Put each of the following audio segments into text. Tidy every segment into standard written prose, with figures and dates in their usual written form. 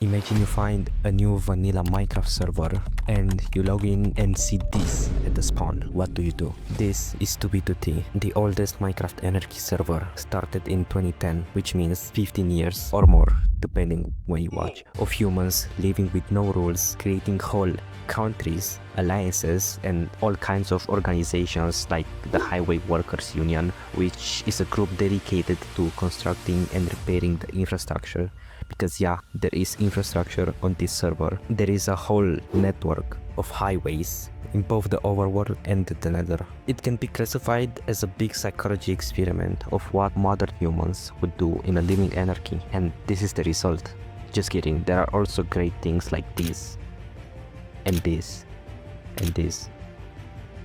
Imagine you find a new vanilla Minecraft server and you log in and see this at the spawn. What do you do? This is 2B2T, the oldest Minecraft Anarchy server, started in 2010, which means 15 years or more, depending when you watch, of humans living with no rules, creating whole countries, alliances, and all kinds of organizations like the Highway Workers Union, which is a group dedicated to constructing and repairing the infrastructure. Because yeah, there is infrastructure on this server. There is a whole network of highways in both the overworld and the nether. It can be classified as a big psychology experiment of what modern humans would do in a living anarchy, and this is the result. Just kidding, there are also great things like this, and this, and this.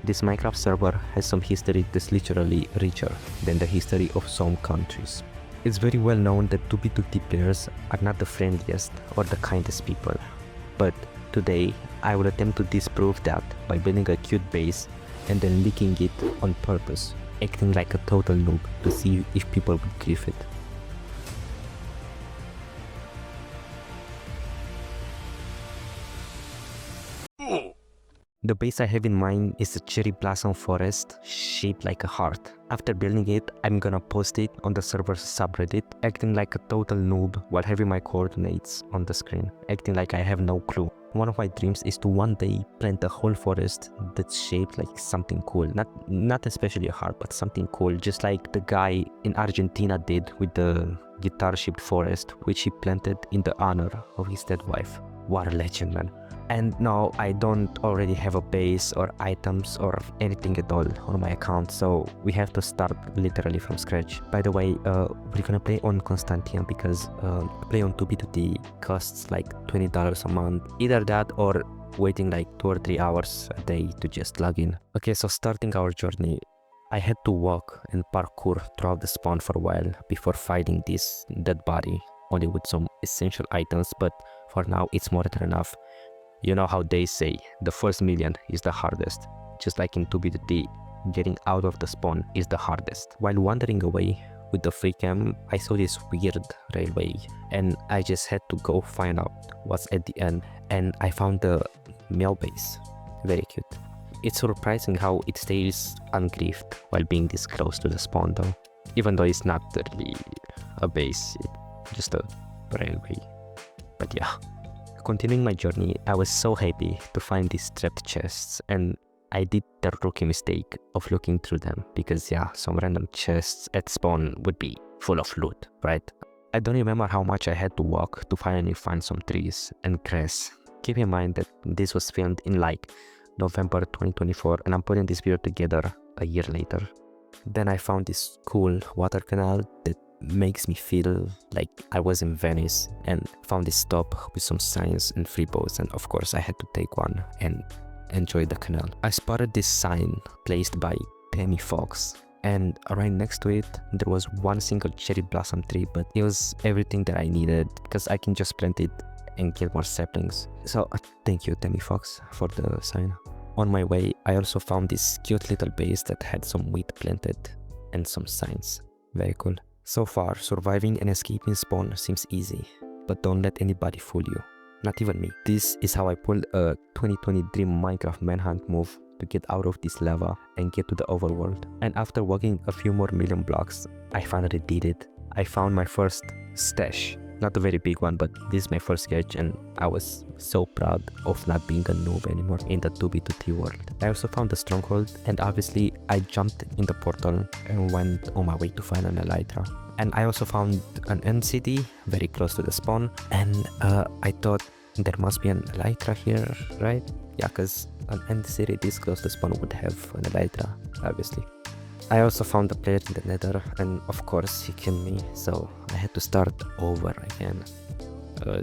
This Minecraft server has some history that's literally richer than the history of some countries. It's very well known that 2B2T players are not the friendliest or the kindest people, but today I will attempt to disprove that by building a cute base and then leaking it on purpose, acting like a total noob to see if people would grief it. The base I have in mind is a cherry blossom forest shaped like a heart. After building it, I'm gonna post it on the server's subreddit, acting like a total noob while having my coordinates on the screen, acting like I have no clue. One of my dreams is to one day plant a whole forest that's shaped like something cool. Not especially a heart, but something cool, just like the guy in Argentina did with the guitar-shaped forest, which he planted in the honor of his dead wife. What a legend, man. And no, I don't already have a base or items or anything at all on my account, so we have to start literally from scratch. By the way, we're gonna play on Constantia because play on 2B2T costs like $20 a month. Either that or waiting like 2 or 3 hours a day to just log in. Okay, so starting our journey, I had to walk and parkour throughout the spawn for a while before finding this dead body, only with some essential items, but for now it's more than enough. You know how they say, the first million is the hardest. Just like in 2B2T, getting out of the spawn is the hardest. While wandering away with the free cam, I saw this weird railway and I just had to go find out what's at the end, and I found the male base. Very cute. It's surprising how it stays ungriefed while being this close to the spawn though. Even though it's not really a base, it's just a railway. But yeah. Continuing my journey, I was so happy to find these trapped chests, and I did the rookie mistake of looking through them because yeah, some random chests at spawn would be full of loot, right? I don't remember how much I had to walk to finally find some trees and grass. Keep in mind that this was filmed in like November 2024 and I'm putting this video together a year later. Then I found this cool water canal that makes me feel like I was in Venice, and found this stop with some signs and free boats, and of course I had to take one and enjoy the canal. I spotted this sign placed by Tammy Fox, and right next to it there was one single cherry blossom tree, but it was everything that I needed because I can just plant it and get more saplings. So thank you Tammy Fox for the sign. On my way I also found this cute little base that had some wheat planted and some signs. Very cool. So far, surviving and escaping spawn seems easy, but don't let anybody fool you, not even me. This is how I pulled a 2020 dream Minecraft manhunt move to get out of this lava and get to the overworld. And after walking a few more million blocks, I finally did it. I found my first stash. Not a very big one, but this is my first sketch and I was so proud of not being a noob anymore in the 2B2T world. I also found the stronghold, and obviously I jumped in the portal and went on my way to find an elytra. And I also found an end city very close to the spawn, and I thought there must be an elytra here, right? Yeah, because an end city this close to the spawn would have an elytra, obviously. I also found the player in the nether, and of course he killed me, so I had to start over again.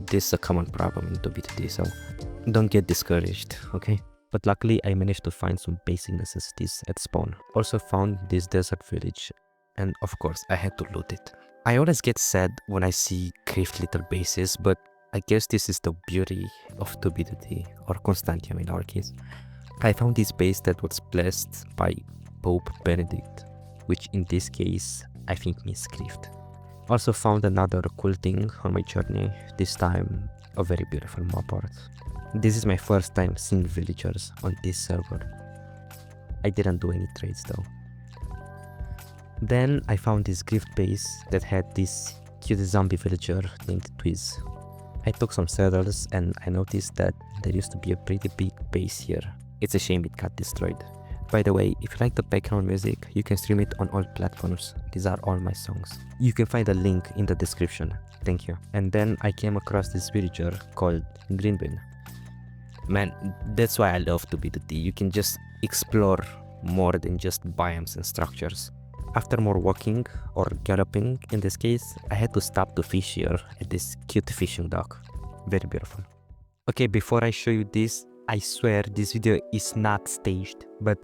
This is a common problem in 2B2T, so don't get discouraged, okay? But luckily I managed to find some basic necessities at spawn. Also found this desert village, and of course I had to loot it. I always get sad when I see griefed little bases, but I guess this is the beauty of 2B2T, or Constantia in our case. I found this base that was blessed by Pope Benedict, which in this case I think means griefed. Also found another cool thing on my journey, this time A very beautiful map art. This is my first time seeing villagers on this server. I didn't do any trades though. Then I found this grift base that had this cute zombie villager named Twiz. I took some saddles and I noticed that there used to be a pretty big base here. It's a shame it got destroyed. By the way, if you like the background music, you can stream it on all platforms. These are all my songs. You can find a link in the description. Thank you. And then I came across this villager called Greenbean. Man, that's why I love 2B2T. You can just explore more than just biomes and structures. After more walking, or galloping in this case, I had to stop to fish here at this cute fishing dock. Very beautiful. Okay, before I show you this, I swear this video is not staged, but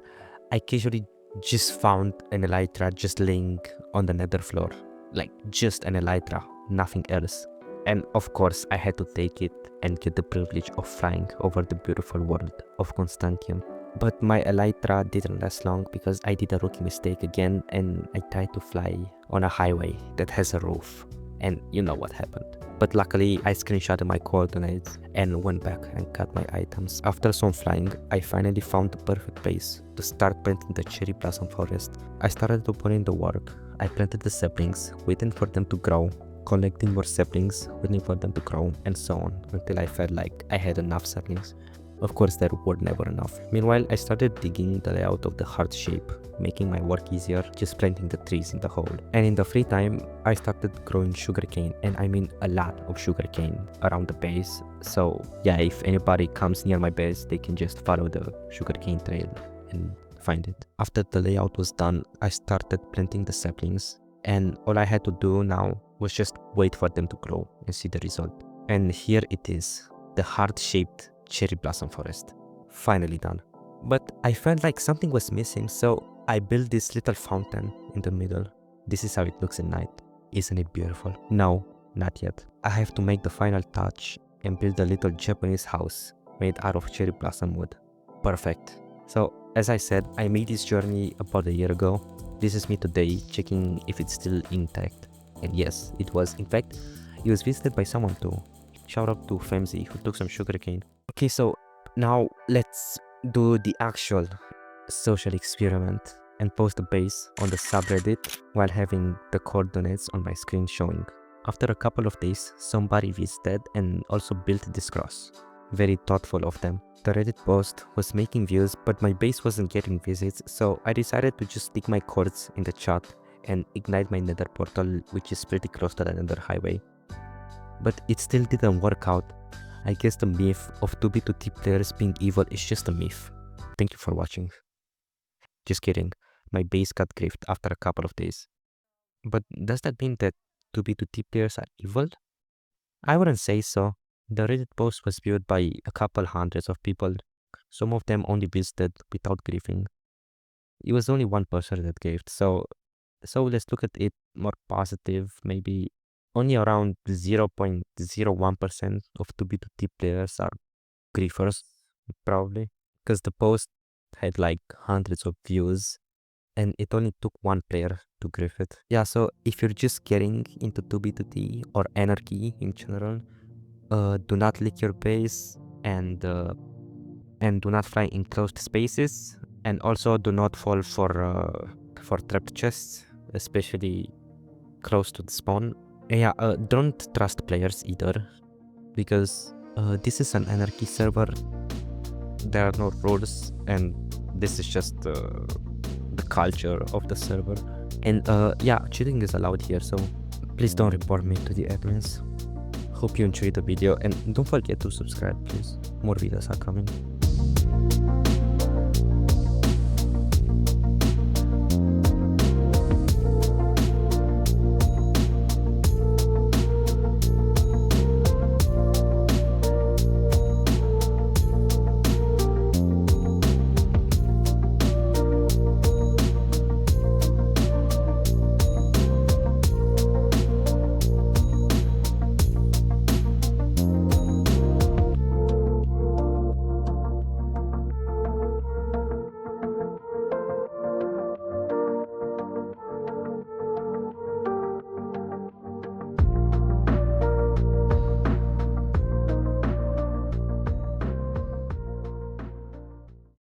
I casually just found an elytra just laying on the nether floor. Like, just an elytra, nothing else. And of course, I had to take it and get the privilege of flying over the beautiful world of Constantium. But my elytra didn't last long because I did a rookie mistake again and I tried to fly on a highway that has a roof. And you know what happened. But luckily, I screenshotted my coordinates and went back and got my items. After some flying, I finally found the perfect place to start planting the cherry blossom forest. I started to put in the work. I planted the saplings, waiting for them to grow, collecting more saplings, waiting for them to grow, and so on, until I felt like I had enough saplings. Of course, there were never enough. Meanwhile, I started digging the layout of the heart shape, making my work easier, just planting the trees in the hole. And in the free time, I started growing sugarcane, and I mean a lot of sugarcane around the base. So yeah, if anybody comes near my base, they can just follow the sugarcane trail and find it. After the layout was done, I started planting the saplings, and all I had to do now was just wait for them to grow and see the result. And here it is, the heart-shaped cherry blossom forest. Finally done. But I felt like something was missing, so I built this little fountain in the middle. This is how it looks at night. Isn't it beautiful? No, not yet. I have to make the final touch and build a little Japanese house made out of cherry blossom wood. Perfect. So, as I said, I made this journey about a year ago. This is me today, checking if it's still intact. And yes, it was. In fact, it was visited by someone too. Shout out to Femzi who took some sugarcane. Okay, so now let's do the actual social experiment and post a base on the subreddit while having the coordinates on my screen showing. After a couple of days, somebody visited and also built this cross. Very thoughtful of them. The Reddit post was making views, but my base wasn't getting visits, so I decided to just stick my coords in the chat and ignite my nether portal, which is pretty close to the nether highway. But it still didn't work out. I guess the myth of 2B2T players being evil is just a myth. Thank you for watching. Just kidding, my base got griefed after a couple of days. But does that mean that 2B2T players are evil? I wouldn't say so. The Reddit post was viewed by a couple hundreds of people. Some of them only visited without griefing. It was only one person that griefed, so let's look at it more positive. Maybe only around 0.01% of 2B2T players are griefers, probably. Because the post had like hundreds of views and it only took one player to grief it. Yeah, so if you're just getting into 2B2T or Anarchy in general, do not lick your base and do not fly in closed spaces, and also do not fall for trapped chests, especially close to the spawn. And yeah, don't trust players either, because this is an Anarchy server. There are no rules, and this is just the culture of the server. And yeah, cheating is allowed here, so please don't report me to the admins. Hope you enjoyed the video, and don't forget to subscribe, please. More videos are coming.